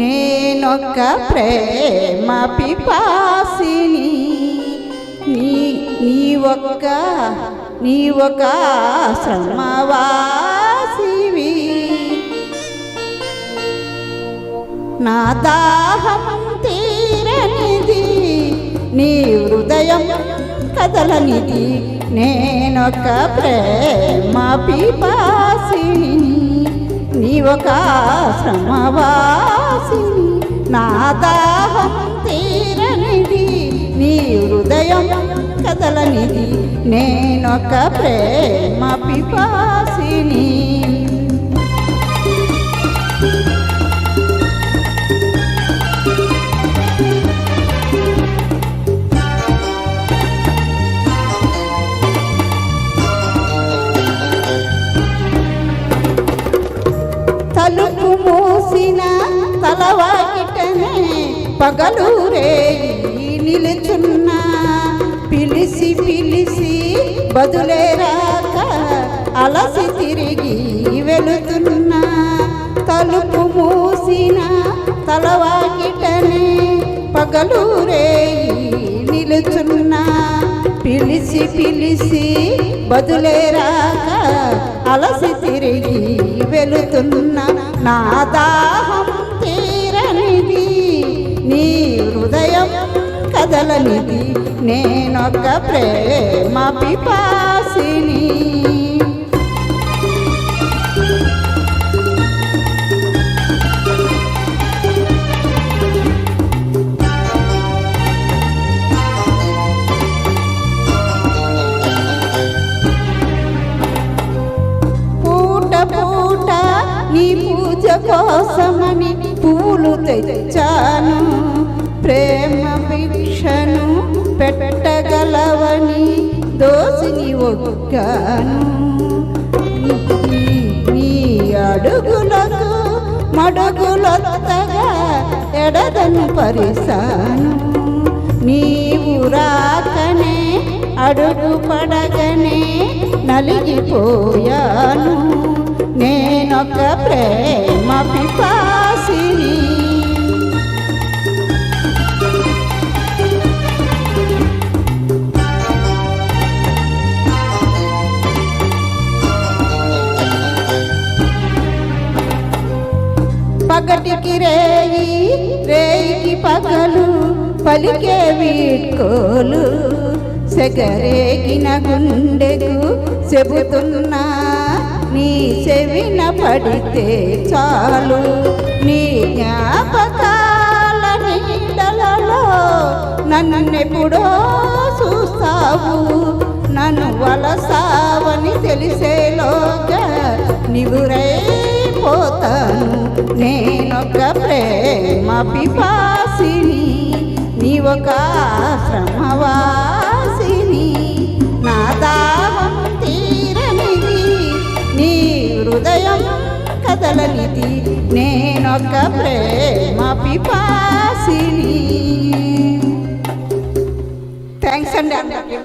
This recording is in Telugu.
నేనొక్క ప్రేమ పిపాసిని, నీ ఒక శ్రమవాసివి. నా దాహం తీరనిది, నీ హృదయం కదలనిది. నేనొక ప్రేమ పిపాసిని, నీ ఒక శ్రమవాసిని. నా దాహం తీరనిది, నీ హృదయం కదలనిది. నేనొక ప్రేమ పిపాసిని. తలుపు మూసిన తలవాకిటనే పగలూరే నిలుచున్నా, పిలిసి పిలిసి బదులే రాక అలసి తిరిగి వెళుతున్నా. తలుపు మూసిన తలవాకిటనే పగలూరే నిలుచున్నా, పిలిసి పిలిసి బదులే రాక అలసి తిరిగి వెళుతున్నా. నా దాహం తీరనిది, నీ హృదయం కదలనిది. నేనొక ప్రేమ పిపాసిని. పూట పూట నీ పూజ కోసమని పూలు తెచ్చాను, ప్రేమ భిక్షను పెట్టగలవని దోసిని ఒగ్గాను. నీ అడుగులకు మడుగులొత్తగా ఎడదను పరిసాను. నీవు రాకనే అడుగు పడగనే నలిగిపోయాను. నేనొక ప్రేమ పిపాసిని. పగటికి రేయి, రేయికి పగలు పలికే వీడ్కోలు. సెగరేగిన గుండెకు చెబుతున్నా, నీ చెవిన పడితే చాలు. నీ జ్ఞాపకాల నీడలలో నన్నెప్పుడో చూస్తావు. నన్ను వలసావని తెలిసేలోగా నివురైపోతాను. నేనొక ప్రేమ పిపాసిని, నీ ఒక శ్రమవాసిని. నా దాహం తీరనిది, నీ హృదయం కదలనిది. నేనొక ప్రేమ పిపాసిని. థ్యాంక్స్ అండి అందరికీ.